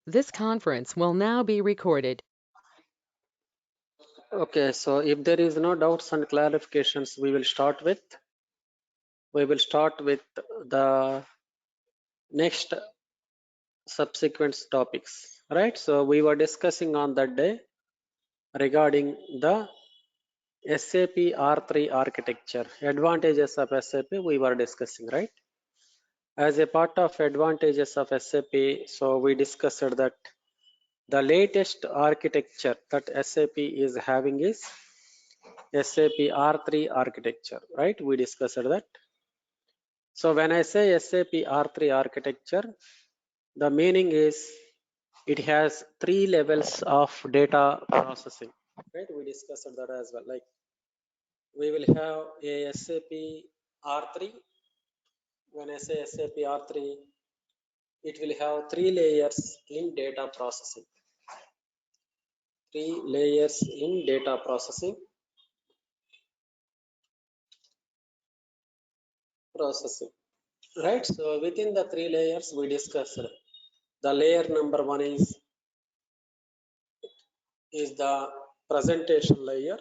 This conference will now be recorded. Okay, so if there is no doubts and clarifications, we will start with the next subsequent topics, right? So we were discussing on that day regarding the SAP R3 architecture, advantages of SAP we were discussing, right? As a part of advantages of SAP, so we discussed that the latest architecture that SAP is having is SAP R3 architecture, right? We discussed that. So when I say SAP R3 architecture, the meaning is it has three levels of data processing, right? We discussed that as well. Like we will have a SAP R3. When I say SAP R3, it will have three layers in data processing. Three layers in data processing. Right. So within the three layers we discussed. The layer number one is the presentation layer.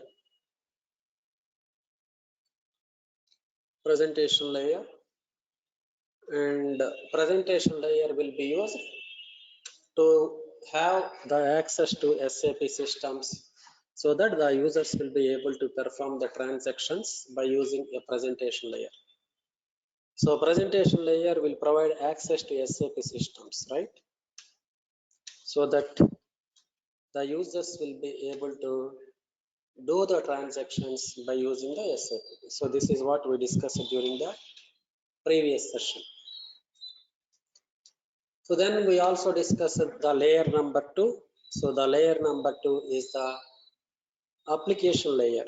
Presentation layer and presentation layer will be used to have the access to SAP systems so that the users will be able to perform the transactions by using a presentation layer. So presentation layer will provide access to SAP systems, right? So that the users will be able to do the transactions by using the SAP. So this is what we discussed during the previous session. So then we also discussed the layer number two. So the layer number two is the application layer,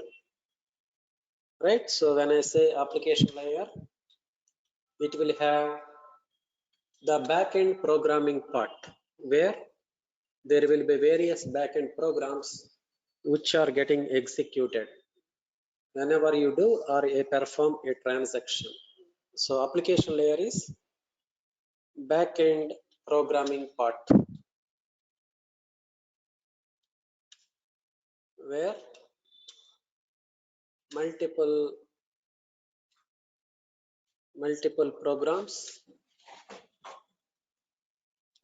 right? So when I say application layer, it will have the backend programming part where there will be various backend programs which are getting executed whenever you do or you perform a transaction. So application layer is backend programming part where multiple programs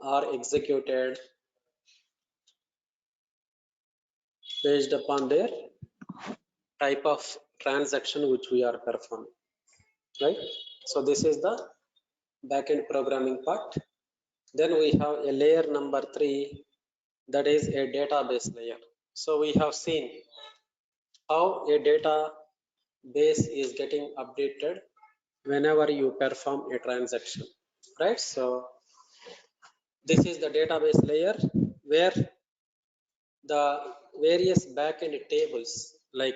are executed based upon their type of transaction which we are performing, right? So this is the backend programming part. Then we have a layer number three, that is a database layer. So we have seen how a database is getting updated whenever you perform a transaction, right? So this is the database layer where the various backend tables like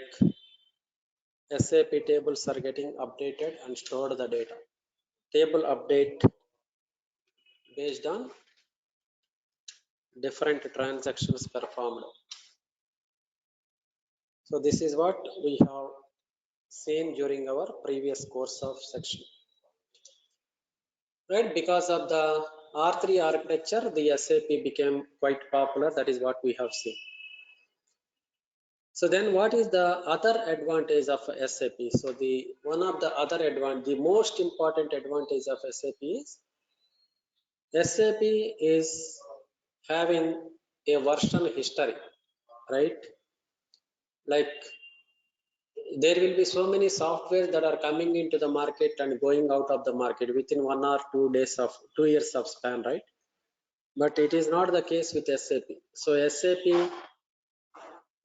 SAP tables are getting updated and stored the data. Table update based on different transactions performed. So this is what we have seen during our previous course of section. Right, because of the R3 architecture, the SAP became quite popular. That is what we have seen. So then what is the other advantage of SAP? So the most important advantage of SAP is SAP is having a version history, right? Like there will be so many software that are coming into the market and going out of the market within 1 or 2 years of span, right? But it is not the case with SAP. So SAP,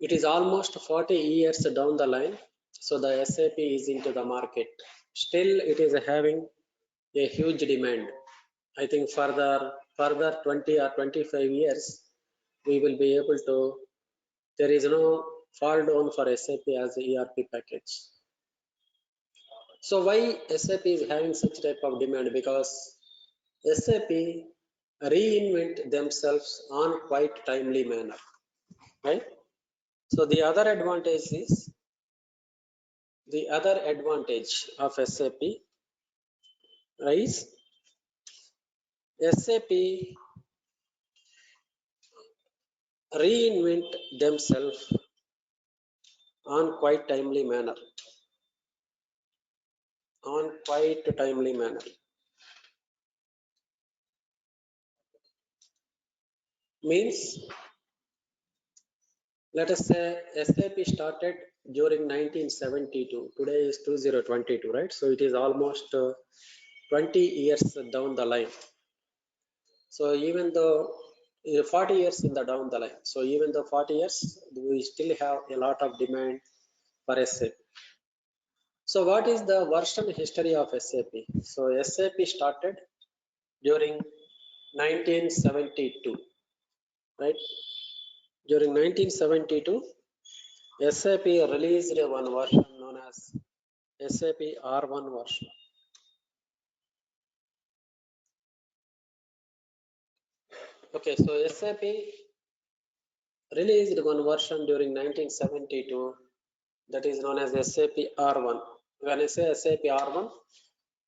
it is almost 40 years down the line. So the SAP is into the market. Still, it is having a huge demand. I think further 20 or 25 years, we will be able to. There is no fall down for SAP as a ERP package. So why SAP is having such type of demand? Because SAP reinvent themselves on quite timely manner, right? So the other advantage of SAP is SAP reinvent themselves on quite timely manner. On quite timely manner means, let us say SAP started during 1972. Today is 2022, right? So it is almost 20 years down the line. So even though 40 years in the down the line, so even though 40 years, we still have a lot of demand for SAP. So what is the version history of SAP? So SAP started during 1972, right? During 1972, SAP released one version known as SAP R1 version. Okay, so SAP released one version during 1972 that is known as SAP R1. When I say SAP R1,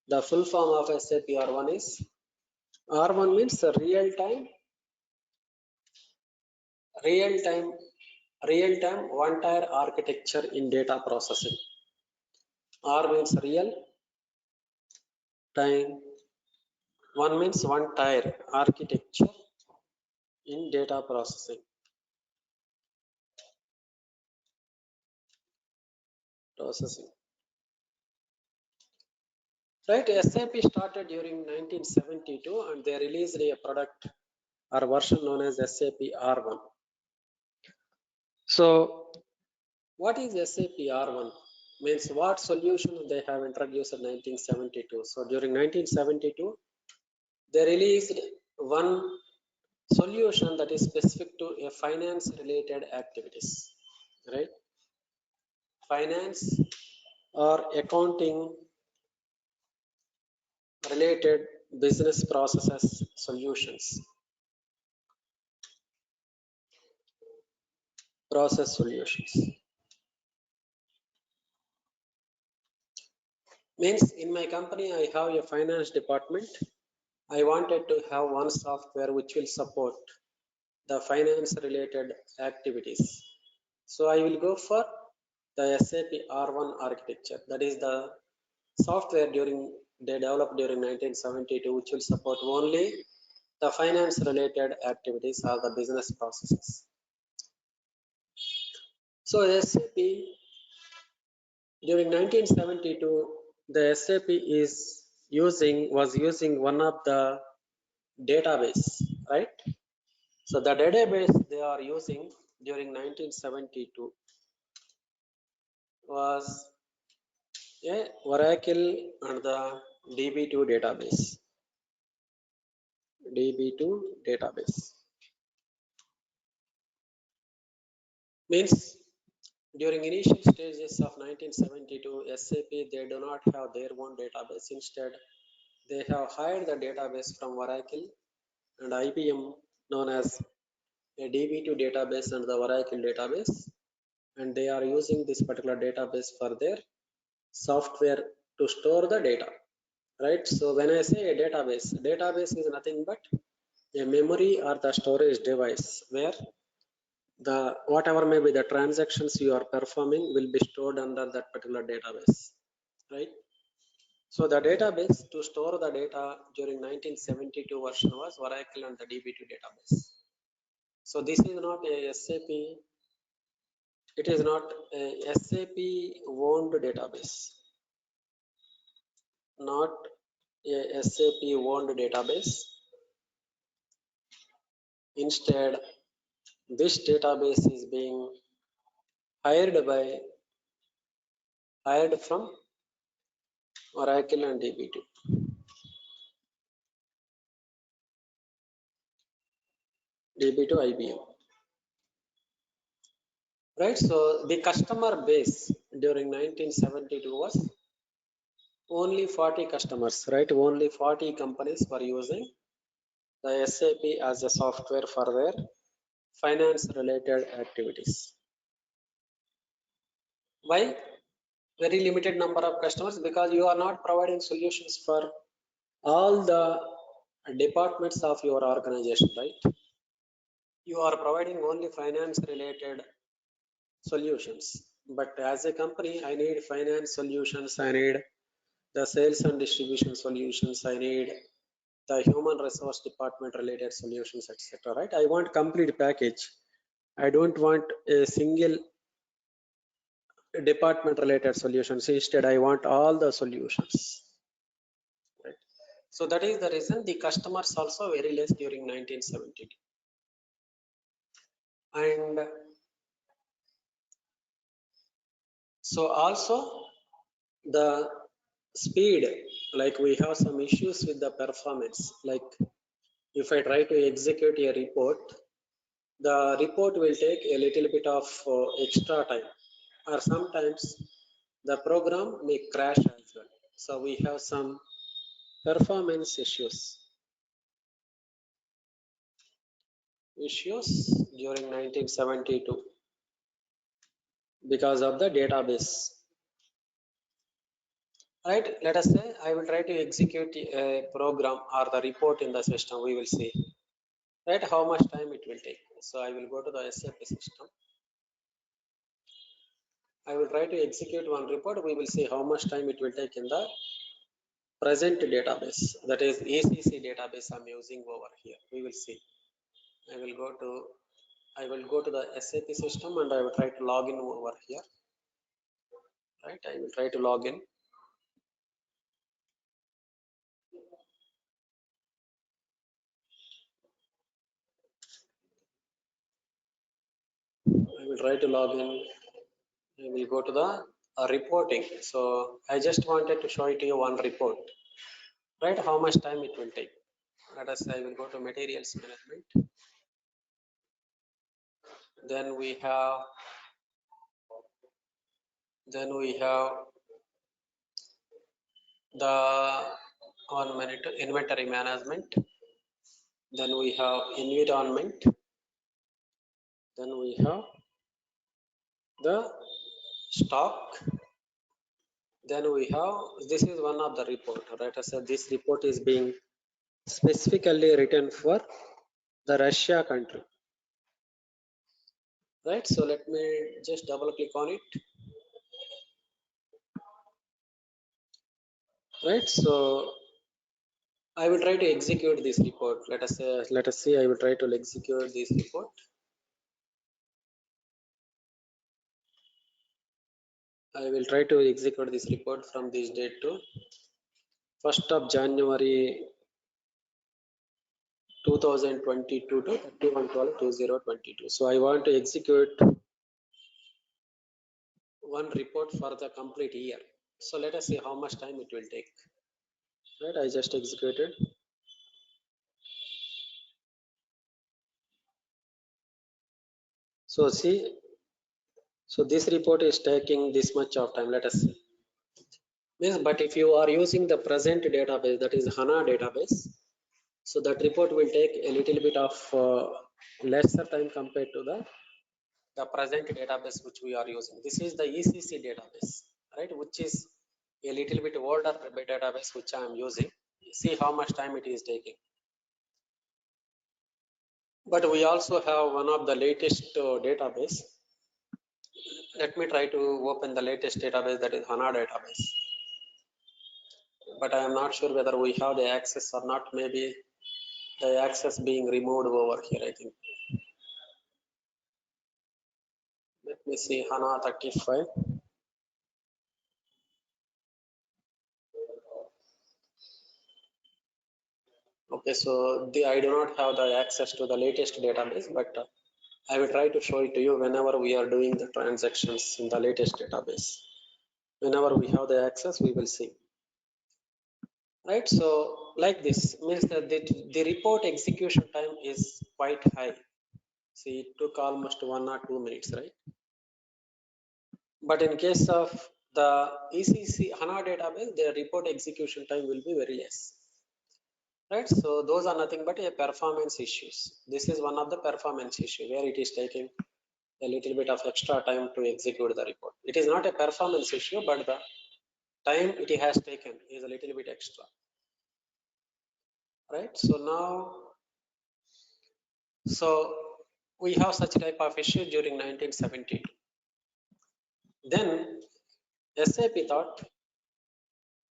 the full form of SAP R1 is, R1 means real time, one tier architecture in data processing. R means real time, one means one tier architecture in data processing. Right, SAP started during 1972 and they released a product or version known as SAP R1. So what is SAP R1? Means what solution they have introduced in 1972. So during 1972, they released one solution that is specific to a finance related activities, right? Finance or accounting related business processes solutions, process solutions. Means in my company, I have a finance department. I wanted to have one software which will support the finance related activities. So I will go for the SAP R1 architecture. That is the software they developed during 1972, which will support only the finance related activities or the business processes. So SAP during 1972, the SAP was using one of the database, right? So the database they are using during 1972 was a Oracle and the DB2 database. DB2 database means during initial stages of 1972, SAP they do not have their own database. Instead, they have hired the database from Oracle and IBM known as a DB2 database and the Oracle database, and they are using this particular database for their software to store the data, right? So when I say a database is nothing but a memory or the storage device where the whatever may be the transactions you are performing will be stored under that particular database, right? So the database to store the data during 1972 version was Oracle and the DB2 database. So this is not a SAP, it is not a SAP owned database, not a SAP owned database. Instead, this database is being hired from Oracle and DB2. DB2 IBM. Right, so the customer base during 1972 was only 40 customers, right? Only 40 companies were using the SAP as a software for their finance related activities. Why? Very limited number of customers, because you are not providing solutions for all the departments of your organization, right? you are providing only finance related solutions. But as a company, I need finance solutions, I need the sales and distribution solutions, I need the human resource department related solutions, etc. Right? I want complete package. I don't want a single department related solutions. Instead, I want all the solutions. Right? So that is the reason the customers also very less during 1972. And so also the speed, like we have some issues with the performance. Like if I try to execute a report, the report will take a little bit of extra time, or sometimes the program may crash as well. So we have some performance issues during 1972 because of the database. Right, let us say I will try to execute a program or the report in the system. We will see, right, how much time it will take. So I will go to the SAP system. I will try to execute one report. We will see how much time it will take in the present database, that is ECC database I'm using over here. We will see. I will go to the SAP system and I will try to log in over here. Right, I will try to log in. I will try to log in. I will go to the reporting. So I just wanted to show it to you one report. Right, how much time it will take. Let us say I will go to materials management. Then we have the 1 minute inventory management. Then we have environment. Then we have the stock. Then we have, this is one of the report. Right, I said this report is being specifically written for the Russia country. Right, so let me just double click on it. Right, so I will try to execute this report. Let us see, I will try to execute this report. I will try to execute this report from this date to 1st of January 2022 to 31/12/2022. So I want to execute one report for the complete year. So let us see how much time it will take. Right, I just executed. So see, so this report is taking this much of time. Let us see. Yes, but if you are using the present database, that is HANA database, so that report will take a little bit of lesser time compared to the present database which we are using. This is the ECC database, right, which is a little bit older database which I am using. See how much time it is taking. But we also have one of the latest database. Let me try to open the latest database, that is HANA database. But I am not sure whether we have the access or not. Maybe the access being removed over here, I think. Let me see HANA 35. Okay, so I do not have the access to the latest database, but I will try to show it to you whenever we are doing the transactions in the latest database. Whenever we have the access, we will see. Right, so like this means that the report execution time is quite high. See, it took almost 1 or 2 minutes, right? But in case of the ECC HANA database, the report execution time will be very less. Right, so those are nothing but a performance issues. This is one of the performance issue where it is taking a little bit of extra time to execute the report. It is not a performance issue, but the time it has taken is a little bit extra. Right, so now, so we have such type of issue during 1972. Then SAP thought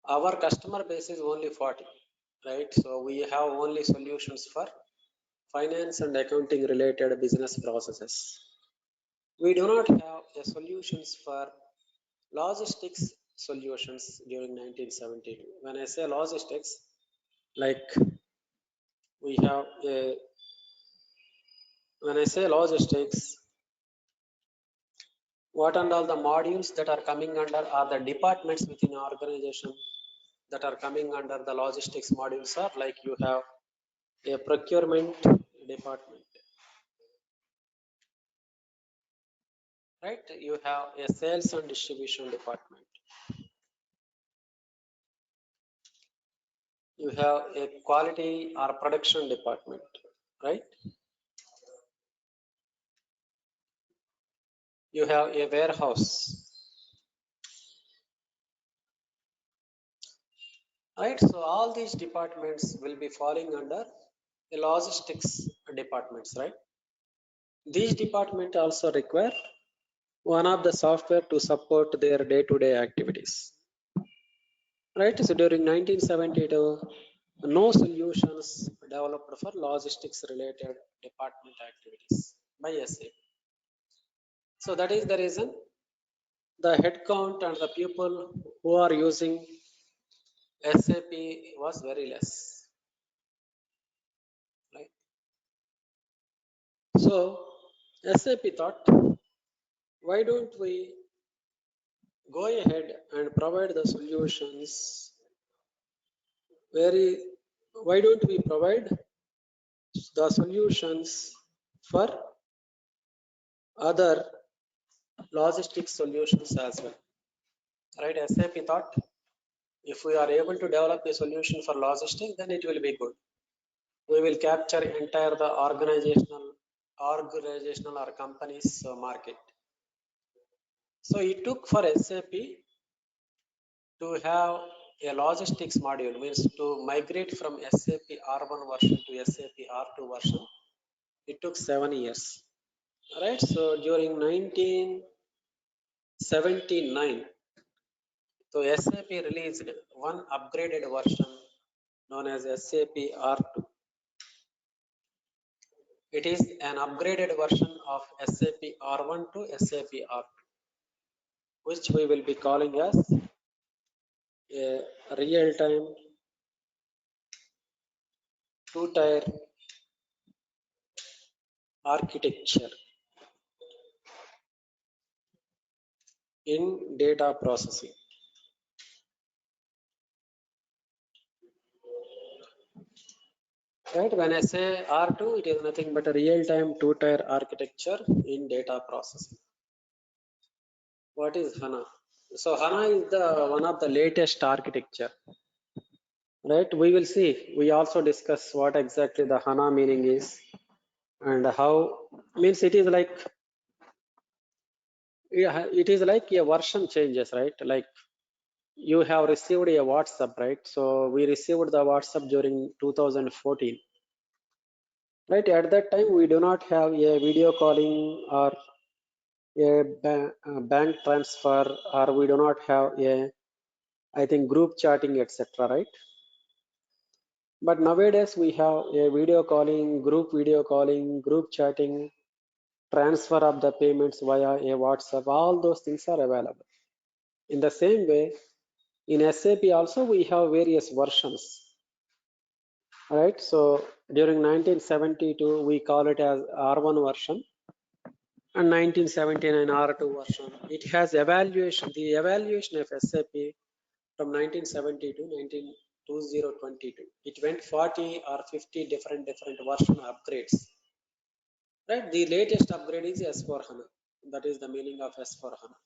our customer base is only 40, right? So we have only solutions for finance and accounting related business processes. We do not have a solutions for logistics solutions during 1972. When I say logistics, like we have a, when I say logistics, what and all the modules that are coming under are the departments within an organization that are coming under the logistics modules are like you have a procurement department, right? You have a sales and distribution department. You have a quality or production department, right? You have a warehouse, right? So all these departments will be falling under the logistics departments, right? These departments also require one of the software to support their day-to-day activities, right? So during 1972, no solutions developed for logistics related department activities by SAP. So that is the reason the headcount and the people who are using SAP was very less, right? So SAP thought, why don't we go ahead and provide the solutions very, why don't we provide the solutions for other logistics solutions as well, right? SAP thought if we are able to develop a solution for logistics, then it will be good. We will capture entire the organizational or company's market. So it took for SAP to have a logistics module, means to migrate from SAP R1 version to SAP R2 version. It took 7 years, right? So during 1979, so SAP released one upgraded version known as SAP R2. It is an upgraded version of SAP R1 to SAP R2, which we will be calling as a real-time two-tier architecture in data processing. Right, when I say R2, it is nothing but a real-time two-tier architecture in data processing. What is HANA? So HANA is the one of the latest architecture. Right, we will see. We also discuss what exactly the HANA meaning is and how, means it is like, yeah, it is like a version changes, right? Like you have received a WhatsApp, right? So we received the WhatsApp during 2014. Right, at that time we do not have a video calling or a bank transfer, or we do not have a, I think, group chatting, etc., right? But nowadays we have a video calling, group chatting, transfer of the payments via a WhatsApp. All those things are available. In the same way, in SAP also we have various versions, right? So during 1972 we call it as R1 version, and 1979 R2 version. It has evaluation, the evaluation of SAP from 1970 to 2022. It went 40 or 50 different version upgrades. Right? The latest upgrade is S4 HANA. That is the meaning of S4 HANA.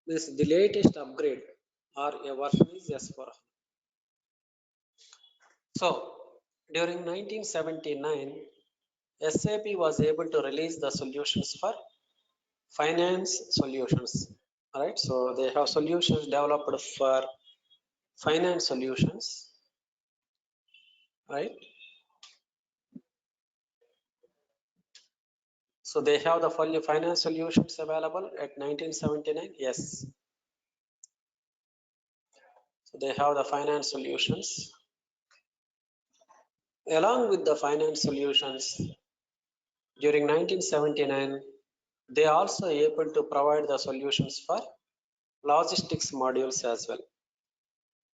This the latest upgrade or a version is S4 HANA. So during 1979, SAP was able to release the solutions for finance solutions. Right? So they have solutions developed for finance solutions, right? So they have the full finance solutions available at 1979. Yes. So they have the finance solutions. Along with the finance solutions, during 1979, they also able to provide the solutions for logistics modules as well,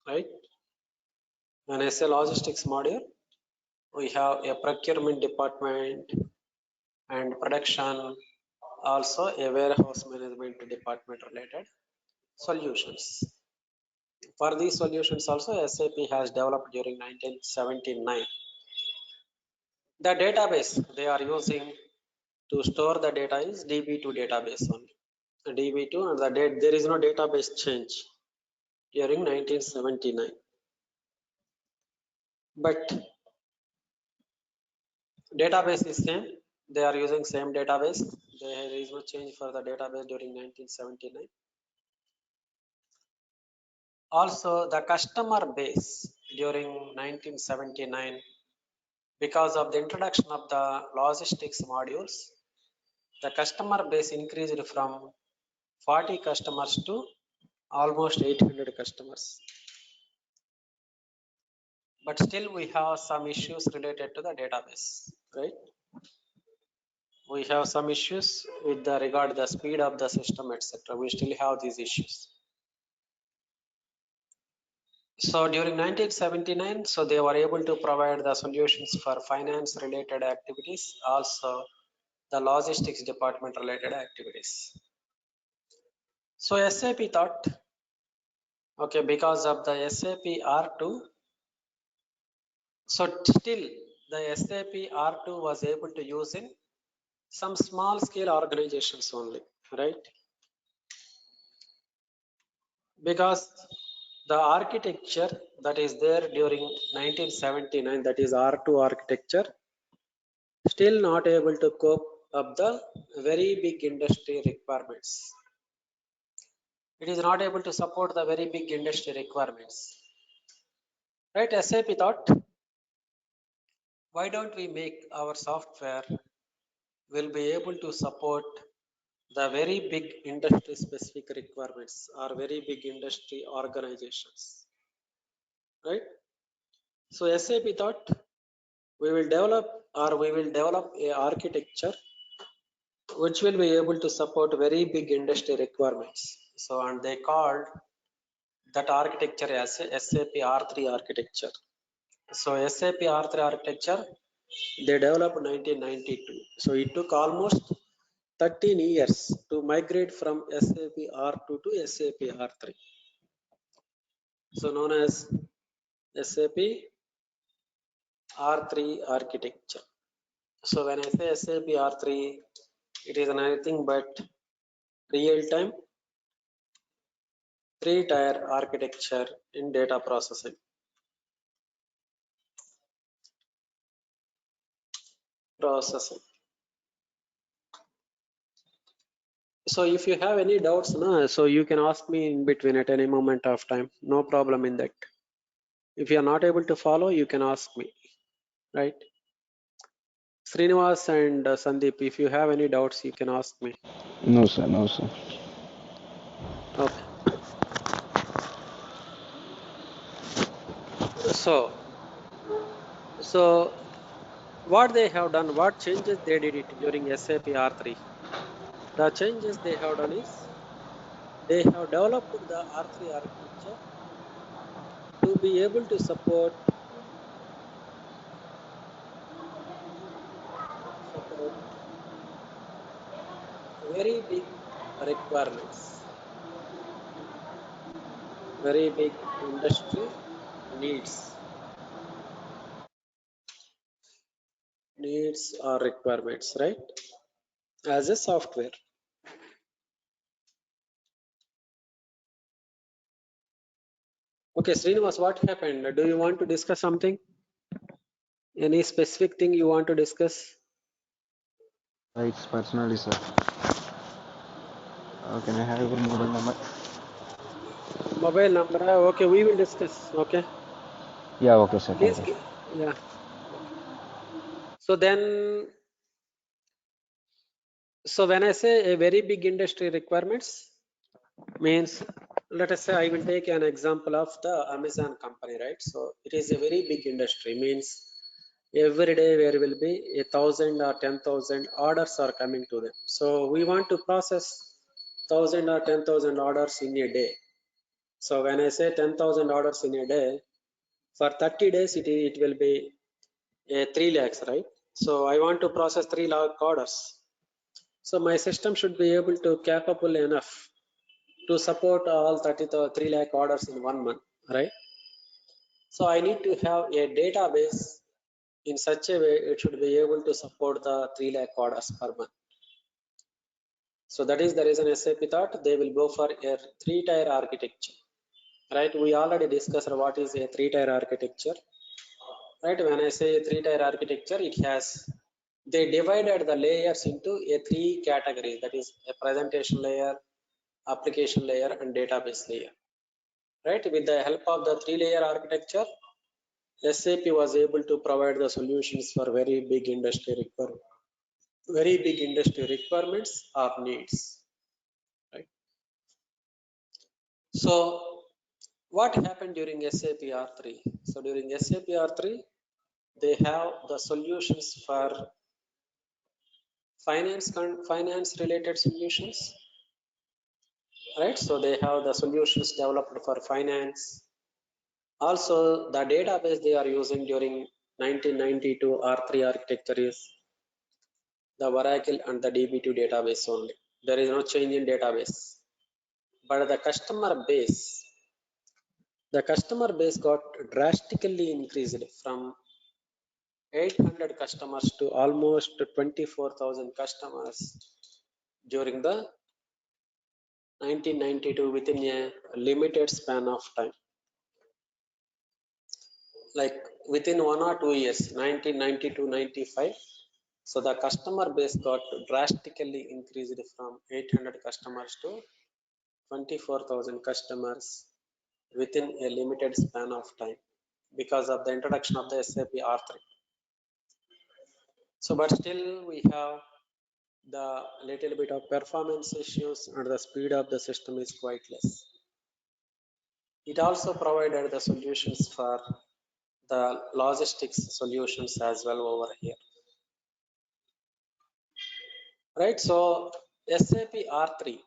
right? When I say logistics module, we have a procurement department and production, also a warehouse management department related solutions. For these solutions also SAP has developed during 1979. The database they are using to store the data is DB2 database only. DB2 and the date there is no database change during 1979. But database is same. They are using same database. There is no change for the database during 1979. Also, the customer base during 1979, because of the introduction of the logistics modules, the customer base increased from 40 customers to almost 800 customers. But still we have some issues related to the database, right? We have some issues with the regard the speed of the system, etc. We still have these issues. So during 1979, so they were able to provide the solutions for finance related activities, also the logistics department related activities. So SAP thought, okay, because of the SAP R2, so still the SAP R2 was able to use in some small scale organizations only, right? Because the architecture that is there during 1979, that is R2 architecture, still not able to cope up the very big industry requirements. It is not able to support the very big industry requirements. Right? SAP thought, why don't we make our software will be able to support the very big industry specific requirements or very big industry organizations. Right? So SAP thought we will develop a architecture which will be able to support very big industry requirements. So and they called that architecture as a SAP R3 architecture. So SAP R3 architecture they developed 1992. So it took almost 13 years to migrate from SAP R2 to SAP R3. So known as SAP R3 architecture. So when I say SAP R3, it is nothing but real-time three-tier architecture in data processing. So if you have any doubts, so you can ask me in between at any moment of time. No problem in that. If you are not able to follow, you can ask me, right? Srinivas and Sandeep, if you have any doubts, you can ask me. No, sir. No, sir. Okay. So what they have done, what changes they did it during SAP R3? The changes they have done is they have developed the R3 architecture to be able to support very big requirements, very big industry needs or requirements, right? As a software. Okay, Srinivas, what happened? Do you want to discuss something? Any specific thing you want to discuss? It's personally, sir. Can I have your mobile number? Mobile number? Okay, we will discuss. Okay. Yeah, okay, sir. Please, Thank you. yeah. Okay. So then So when I say a very big industry requirements, means let us say I will take an example of the Amazon company, right? So it is a very big industry, means every day there will be 1,000 or 10,000 orders are coming to them. So we want to process 1,000 or 10,000 orders in a day. So when I say 10,000 orders in a day, for 30 days it will be a 3 lakhs, right? So I want to process 3 lakh orders. So my system should be able to capable enough to support all 33 lakh orders in 1 month, right? So I need to have a database in such a way it should be able to support the 3 lakh orders per month. So that is the reason SAP thought they will go for a 3-tier architecture, right? We already discussed what is a 3-tier architecture, right? When I say 3-tier architecture, it has, they divided the layers into a 3 categories, that is a presentation layer, application layer, and database layer, right? With the help of the 3-layer architecture, SAP was able to provide the solutions for very big industry requirements or needs, right? So what happened during SAP R3? So during SAP R3, they have the solutions for finance related solutions, right? So they have the solutions developed for finance. Also, the database they are using during 1992 R3 architecture is the Oracle and the DB2 database only. There is no change in database. But the customer base got drastically increased from 800 customers to almost 24,000 customers during the 1992 within a limited span of time. Like within 1 or 2 years, 1992-95, so the customer base got drastically increased from 800 customers to 24,000 customers within a limited span of time because of the introduction of the SAP R3. So, but still we have the little bit of performance issues and the speed of the system is quite less. It also provided the solutions for the logistics solutions as well over here, right? So SAP R3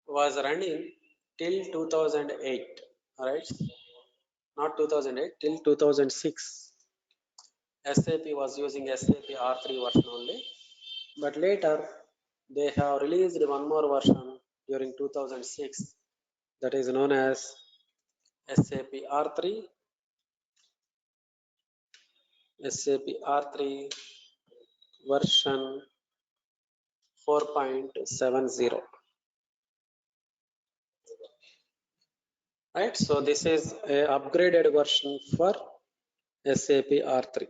was running till 2008, right? Not 2008, till 2006. SAP was using SAP R3 version only, but later they have released one more version during 2006 that is known as SAP R3, SAP R3 version 4.70, right? So this is a upgraded version for SAP R3.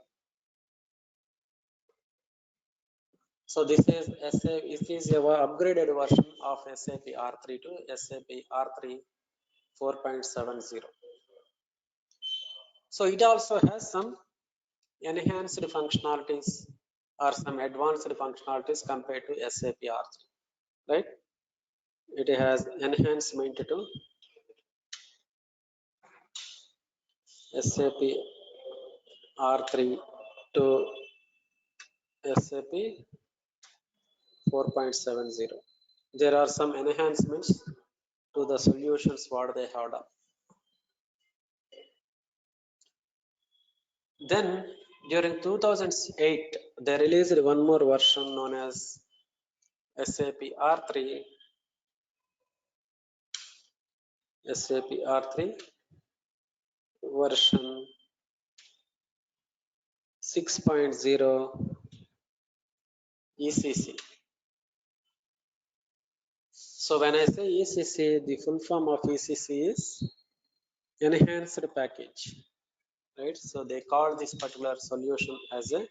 So this is a upgraded version of SAP R3 to SAP R3 4.70. So it also has some enhanced functionalities or some advanced functionalities compared to SAP R3, right? It has enhancement to SAP R3 to SAP 4.70. There are some enhancements to the solutions what they have done. Then during 2008, they released one more version known as SAP R3, SAP R3 version 6.0 ECC. So when I say ECC, the full form of ECC is enhanced package, right? So they call this particular solution as a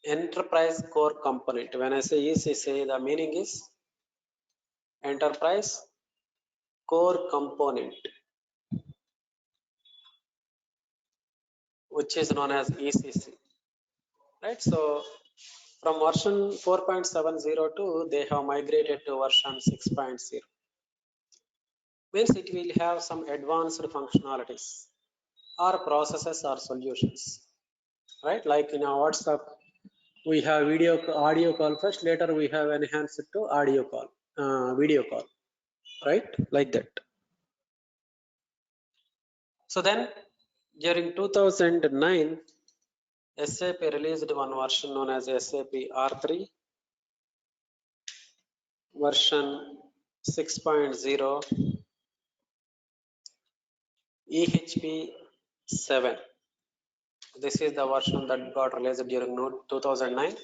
enterprise core component. When I say ECC, the meaning is enterprise core component, which is known as ECC, right? So From version 4.70 to they have migrated to version 6.0. Means it will have some advanced functionalities or processes or solutions, right? Like in our WhatsApp, we have audio call first, later we have enhanced it to audio call, video call, right? Like that. So then during 2009, SAP released one version known as SAP R3 version 6.0 EHP 7. This is the version that got released during 2009.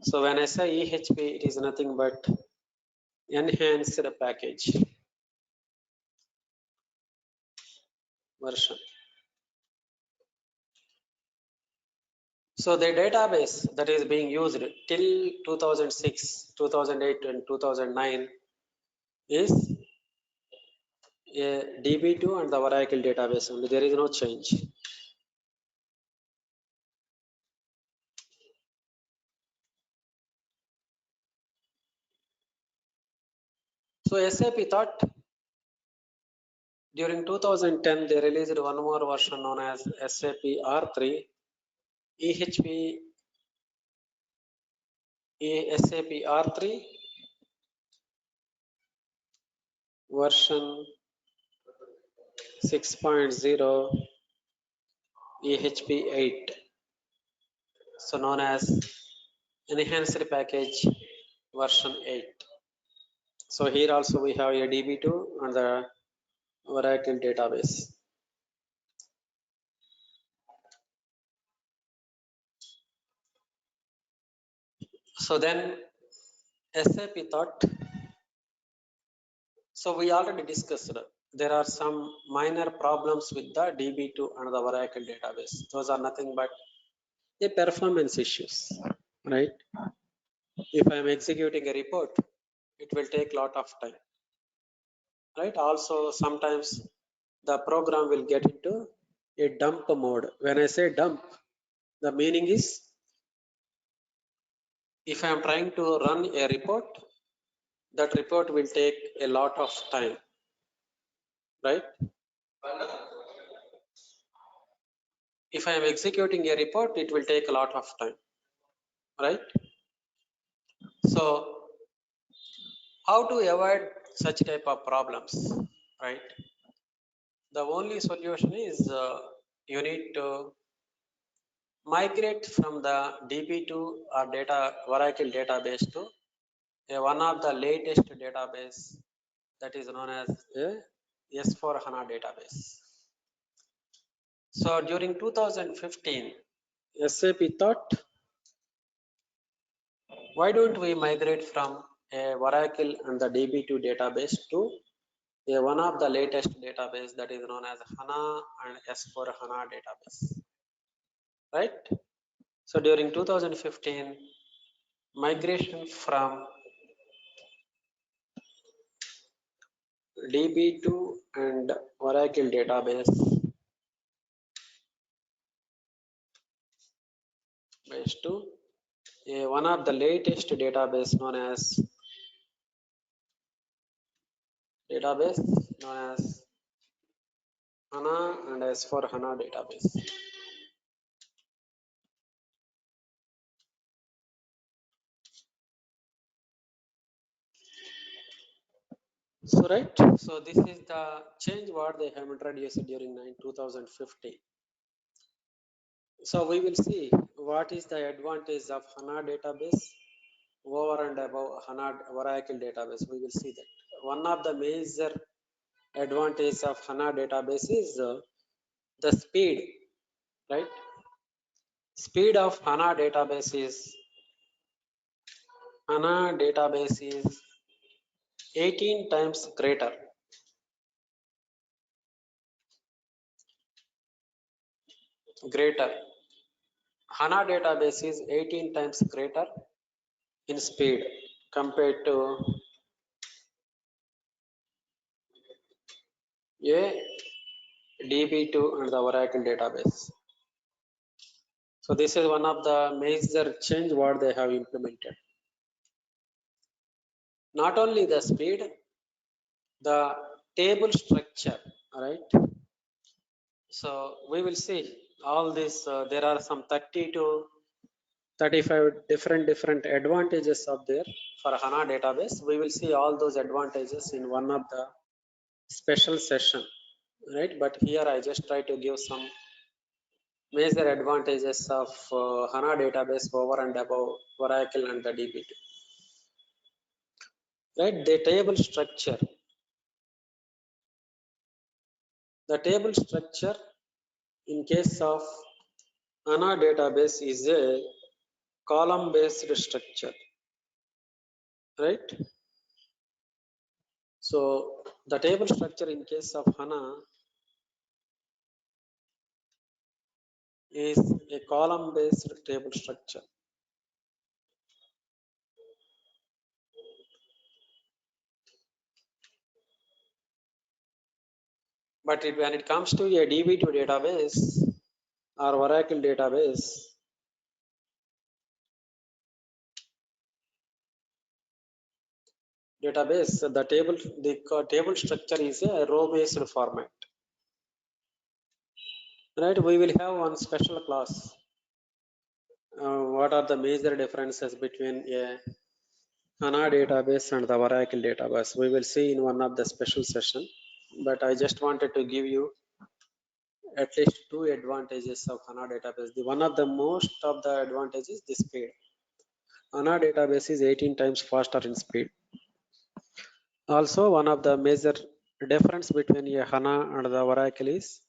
So when I say EHP, it is nothing but enhanced package version. So the database that is being used till 2006, 2008 and 2009 is a DB2 and the Oracle database only. There is no change. So SAP thought during 2010 they released one more version known as SAP R3 EHP SAP R3 version 6.0 EHP 8, so known as enhanced package version 8. So here also we have a DB2 and the Oracle database. So then SAP thought, so we already discussed there are some minor problems with the DB2 and the Oracle database. Those are nothing but the performance issues, right? If I am executing a report, it will take lot of time, right? Also sometimes the program will get into a dump mode. When I say dump, the meaning is if I am trying to run a report, that report will take a lot of time, right? If I am executing a report, it will take a lot of time, right? So how to avoid such type of problems, right? The only solution is you need to migrate from the DB2 or Oracle database to one of the latest database that is known as a S4 HANA database. So during 2015, SAP thought, why don't we migrate from a Oracle and the DB2 database to one of the latest database that is known as HANA and S4 HANA database, right? So during 2015, migration from DB2 and Oracle database base to one of the latest database known as HANA and S4 HANA database. So right, so this is the change what they have introduced during 2015. So we will see what is the advantage of HANA database over and above HANA Oracle database. We will see that. One of the major advantage of HANA database is the speed, right? Speed of HANA database is 18 times greater. HANA database is 18 times greater in speed compared to a DB2 and the Oracle database. So this is one of the major change what they have implemented. Not only the speed, the table structure, right? So we will see all this. There are some 30 to 35 different advantages of there for HANA database. We will see all those advantages in one of the special session, right? But here I just try to give some major advantages of HANA database over and above Oracle and the DB2, right? The table structure. The table structure in case of HANA database is a column based structure, right? So the table structure in case of HANA is a column based table structure. But when it comes to a DB2 database or Oracle database, the table structure is a row based format, right? We will have one special class. What are the major differences between a HANA database and the Oracle database? We will see in one of the special session, but I just wanted to give you at least two advantages of HANA database. One of the most of the advantages, the speed. HANA database is 18 times faster in speed. Also, one of the major difference between a HANA and the Oracle is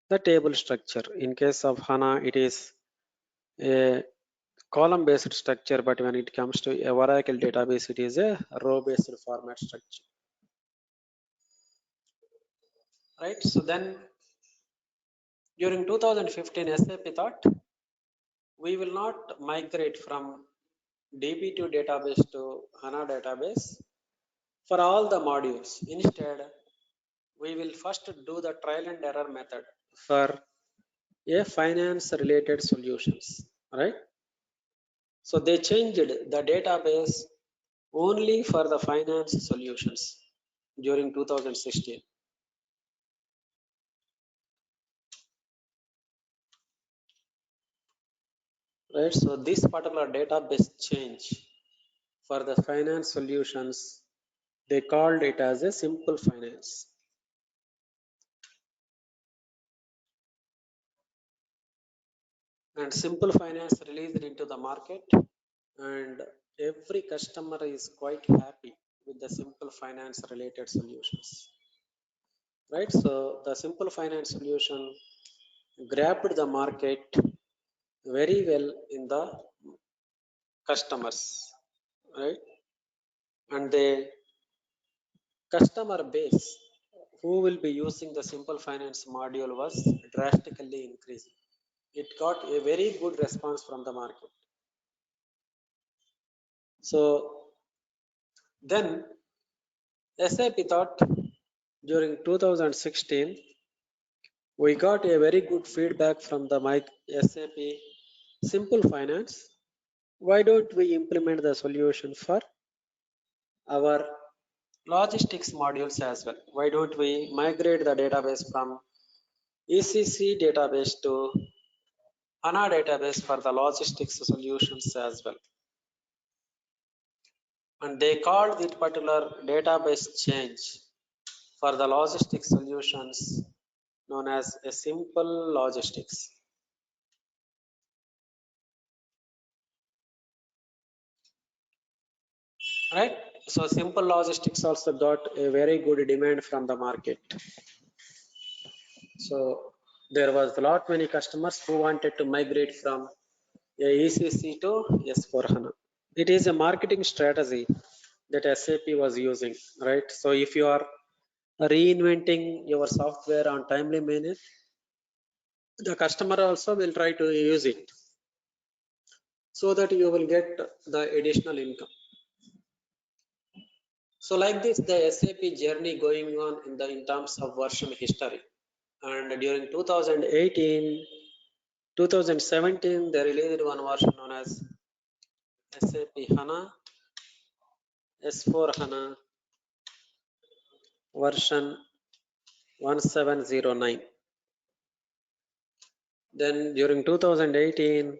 the table structure. In case of HANA, it is a column based structure, but when it comes to a Oracle database, it is a row based format structure. Right. So then during 2015, SAP thought we will not migrate from DB2 database to HANA database for all the modules. Instead, we will first do the trial and error method for a finance related solutions, right? So they changed the database only for the finance solutions during 2016, right? So this particular database change for the finance solutions, they called it as a simple finance. And simple finance released into the market, and every customer is quite happy with the simple finance related solutions, right? So the simple finance solution grabbed the market very well in the customers, right? And the customer base who will be using the simple finance module was drastically increasing. It got a very good response from the market. So then SAP thought during 2016 we got a very good feedback from the SAP simple finance. Why don't we implement the solution for our logistics modules as well? Why don't we migrate the database from ECC database to HANA database for the logistics solutions as well? And they called this particular database change for the logistics solutions known as a simple logistics. Right? So simple logistics also got a very good demand from the market. So there was a lot many customers who wanted to migrate from a ECC to S4HANA. It is a marketing strategy that SAP was using, right? So if you are reinventing your software on timely manner, the customer also will try to use it so that you will get the additional income. So like this, the SAP journey going on in terms of version history. And during 2018, 2017, they released one version known as SAP HANA S4 HANA version 1709. Then during 2018,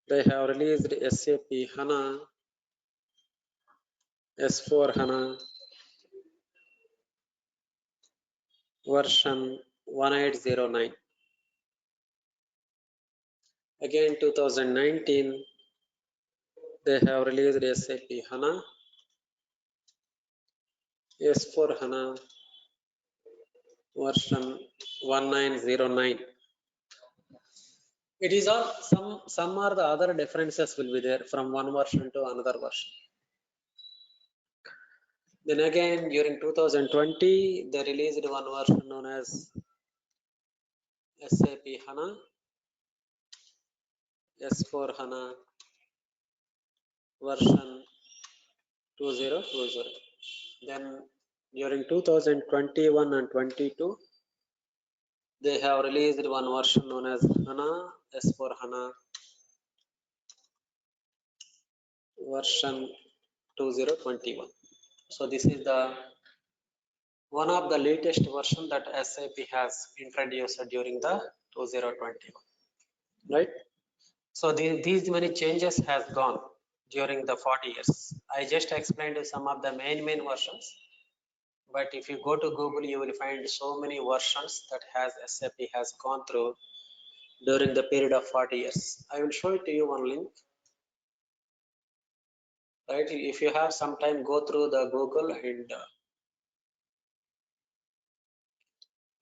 they have released SAP HANA S4 HANA version 1809. Again 2019, they have released SAP HANA S4 HANA version 1909. It is all some are the other differences will be there from one version to another version. Then again during 2020, they released one version known as SAP HANA S4 HANA version 2020. Then during 2021 and 22, they have released one version known as HANA S4 HANA version 2021. So this is the one of the latest version that SAP has introduced during the 2021, right? So these many changes has gone during the 40 years. I just explained some of the main versions, but if you go to Google, you will find so many versions that has SAP has gone through during the period of 40 years. I will show it to you one link, right? If you have some time, go through the Google and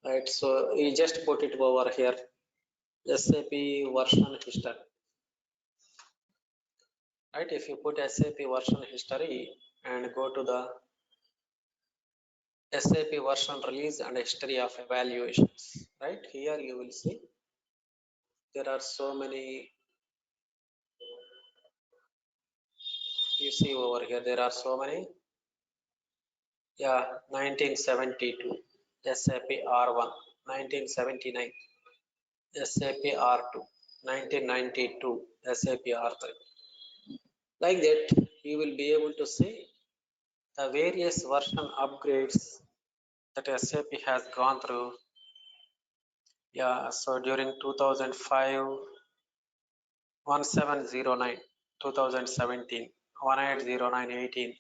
right. So you just put it over here, SAP version history, right? If you put SAP version history and go to the SAP version release and history of evaluations, right? Here you will see there are so many. You see over here there are so many. Yeah, 1972 SAP R1, 1979 SAP R2, 1992 SAP R3. Like that, you will be able to see the various version upgrades that SAP has gone through. Yeah, so during 2005, 1709, 2017, 1809, 18,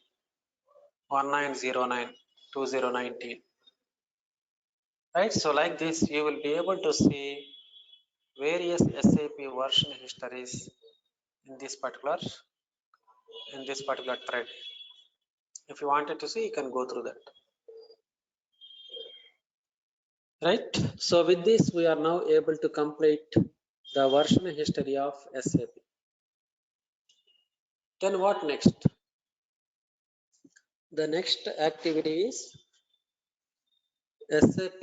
1909, 2019. Right, so like this, you will be able to see various SAP version histories in this particular thread. If you wanted to see, you can go through that. Right, so with this, we are now able to complete the version history of SAP. Then what next? The next activity is SAP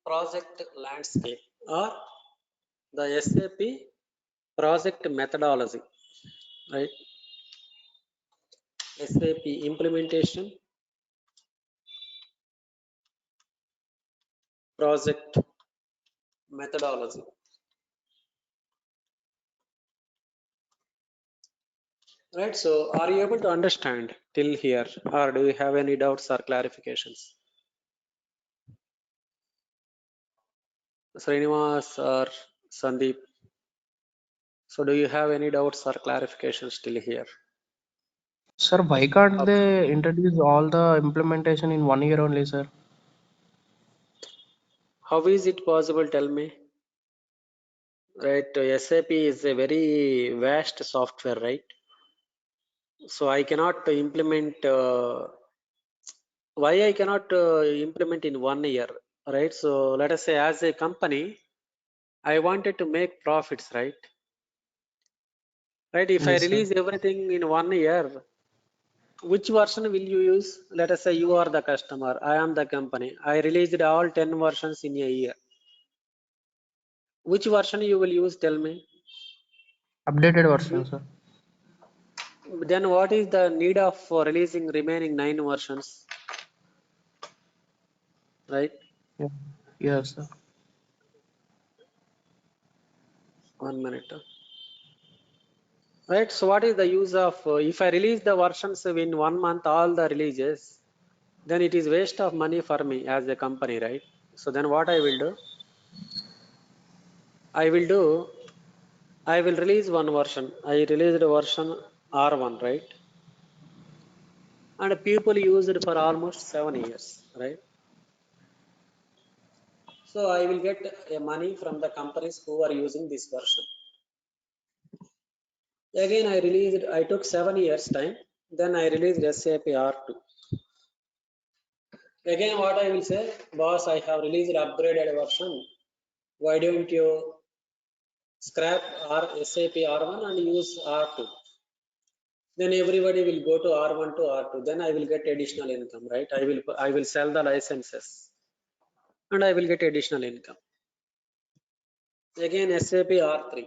project landscape or the SAP project methodology, right? SAP implementation project methodology. Right, so are you able to understand till here, or do you have any doubts or clarifications? Srinivas or Sandeep, so do you have any doubts or clarifications till here? Sir, why can't Okay. they introduce all the implementation in 1 year only, sir? How is it possible? Tell me. Right, SAP is a very vast software, right? So I cannot implement. Why I cannot implement in 1 year, right? So let us say, as a company, I wanted to make profits, right? Right. If I Yes, sir. release everything in 1 year, which version will you use? Let us say you are the customer, I am the company. I released all 10 versions in a year. Which version you will use? Tell me. Updated version, sir. Then what is the need of releasing remaining 9 versions? Right. Yeah. Yes, sir. 1 minute. Right. So what is the use of if I release the versions in 1 month, all the releases, then it is waste of money for me as a company, right? So then what I will do? I will release one version. I released version R1, right? And people use it for almost 7 years, right? So I will get a money from the companies who are using this version. Again, I took 7 years time. Then I released SAP R2. Again, what I will say, boss, I have released upgraded version. Why don't you scrap SAP R1 and use R2? Then everybody will go to R1 to R2. Then I will get additional income, right? I will sell the licenses and I will get additional income. Again, SAP R3.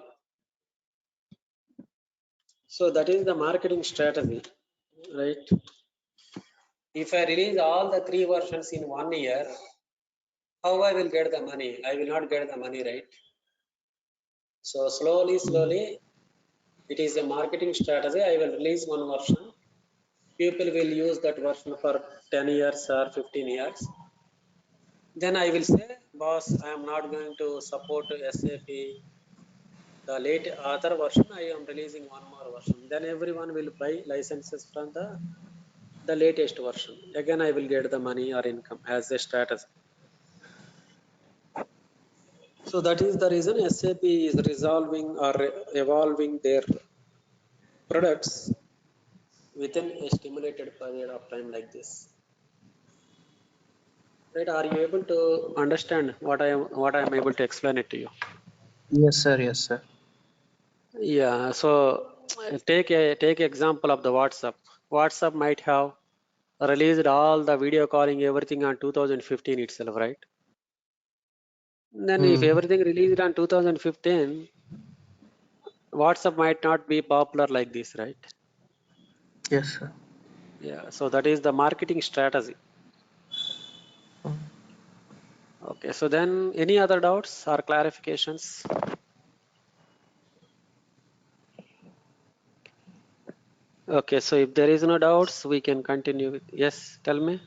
So that is the marketing strategy, right? If I release all the 3 versions in 1 year, how I will get the money? I will not get the money, right? So slowly, it is a marketing strategy. I will release one version. People will use that version for 10 years or 15 years. Then I will say, boss, I am not going to support SAP, the late other version. I am releasing one more version. Then everyone will buy licenses from the latest version. Again, I will get the money or income as a strategy. So that is the reason SAP is resolving or evolving their products within a stimulated period of time like this. Right? Are you able to understand what I am able to explain it to you? Yes, sir. Yes, sir. Yeah. So take example of the WhatsApp. WhatsApp might have released all the video calling everything on 2015 itself, right? Then if Hmm. everything released on 2015, WhatsApp might not be popular like this, right? Yes, sir. Yeah. So that is the marketing strategy. Hmm. Okay. So then any other doubts or clarifications? Okay. So if there is no doubts, we can continue with, yes, tell me.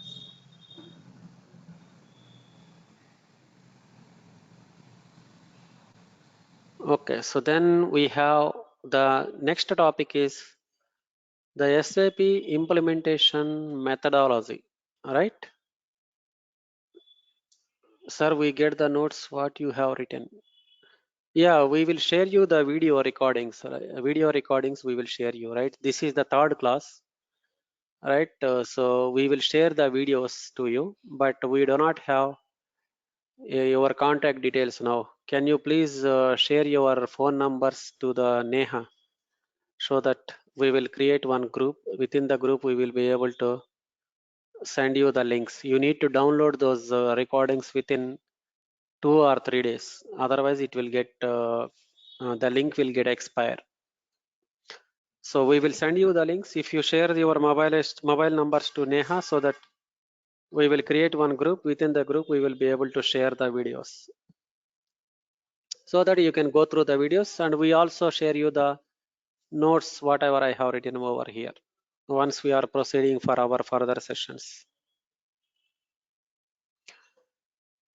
Okay. So then we have the next topic is the SAP implementation methodology. All right. Sir, we get the notes what you have written. Yeah, we will share you the video recordings. Video recordings we will share you, right? This is the third class, right? So we will share the videos to you, but we do not have your contact details now. Can you please share your phone numbers to the Neha so that we will create one group. Within the group, we will be able to send you the links. You need to download those recordings within 2 or 3 days. Otherwise, it will get the link will get expire. So we will send you the links if you share your mobile numbers to Neha so that we will create one group. Within the group, we will be able to share the videos so that you can go through the videos, and we also share you the notes whatever I have written over here once we are proceeding for our further sessions.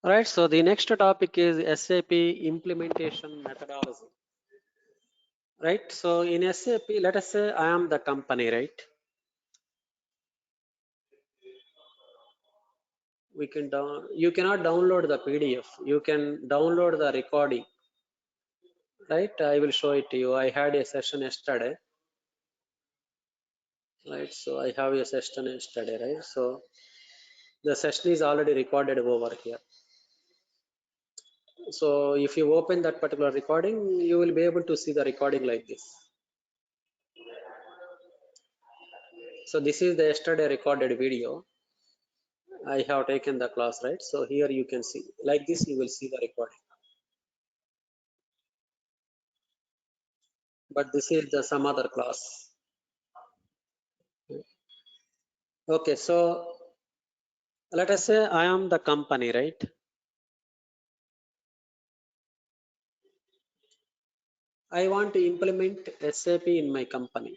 Right, so the next topic is SAP implementation methodology. Right, so in SAP, let us say I am the company, right? We can you cannot download the PDF. You can download the recording, right? I will show it to you. I had a session yesterday, right? So I have a session yesterday, right? So the session is already recorded over here. So if you open that particular recording, you will be able to see the recording like this. So this is the yesterday recorded video. I have taken the class, right? So here you can see like this, you will see the recording. But this is the some other class. Okay, so let us say I am the company, right? I want to implement SAP in my company.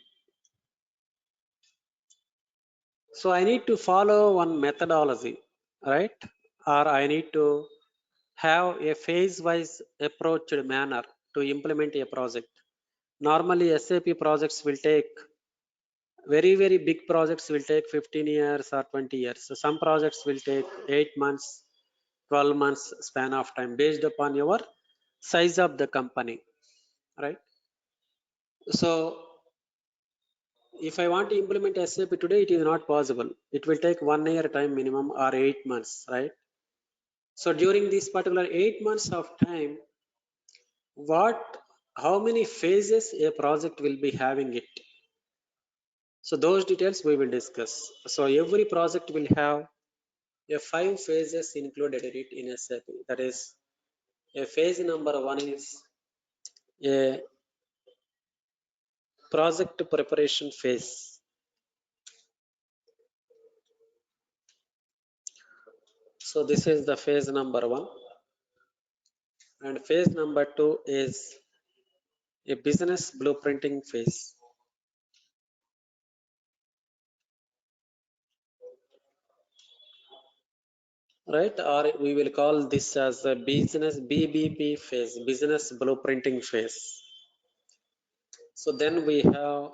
So I need to follow one methodology, right? Or I need to have a phase-wise approached manner to implement a project. Normally, SAP projects will take very big projects will take 15 years or 20 years. So some projects will take 8 months, 12 months span of time based upon your size of the company, right? So if I want to implement SAP today, it is not possible. It will take 1 year time minimum or 8 months, right? So during this particular 8 months of time, how many phases a project will be having it? So those details we will discuss. So every project will have a 5 phases included in it in SAP. That is, a phase number 1 is a project preparation phase. So this is the phase number 1, and phase number 2 is a business blueprinting phase, right? Or we will call this as a business BBP phase, business blueprinting phase. So then we have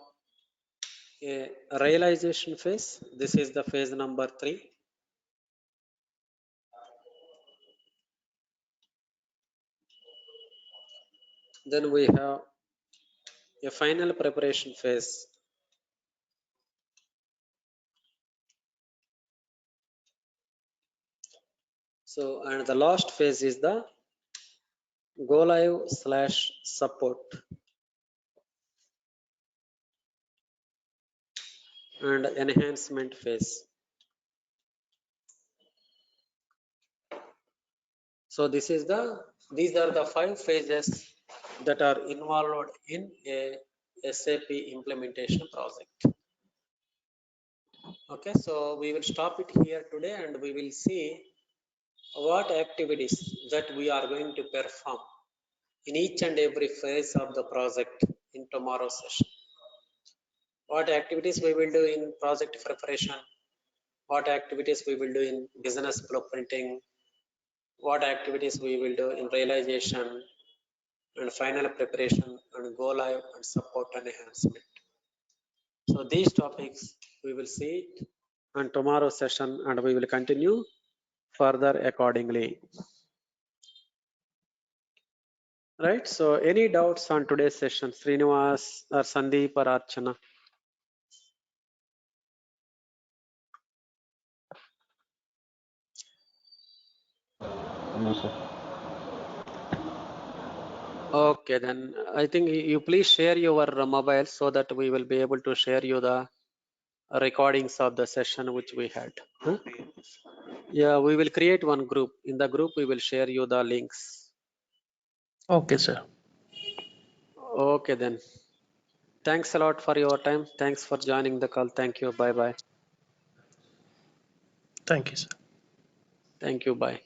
a realization phase. This is the phase number 3. Then we have a final preparation phase. So, and the last phase is the go live / support and enhancement phase. So these are the 5 phases that are involved in a SAP implementation project. Okay, so we will stop it here today, and we will see what activities that we are going to perform in each and every phase of the project in tomorrow's session. What activities we will do in project preparation, what activities we will do in business blueprinting, what activities we will do in realization and final preparation and go live and support and enhancement. So these topics we will see it on tomorrow's session, and we will continue further accordingly. Right, so any doubts on today's session, Srinivas or Sandeep or Archana? No, sir. Okay, then I think you please share your mobile so that we will be able to share you the recordings of the session which we had. Huh? Yeah, we will create one group. In the group, we will share you the links. Okay, sir. Okay, then. Thanks a lot for your time. Thanks for joining the call. Thank you. Bye bye. Thank you, sir. Thank you. Bye.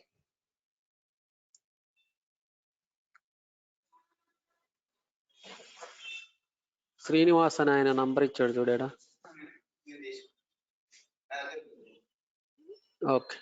Srinivasan ఆయన number ఇచ్చాడు చూడాడా okay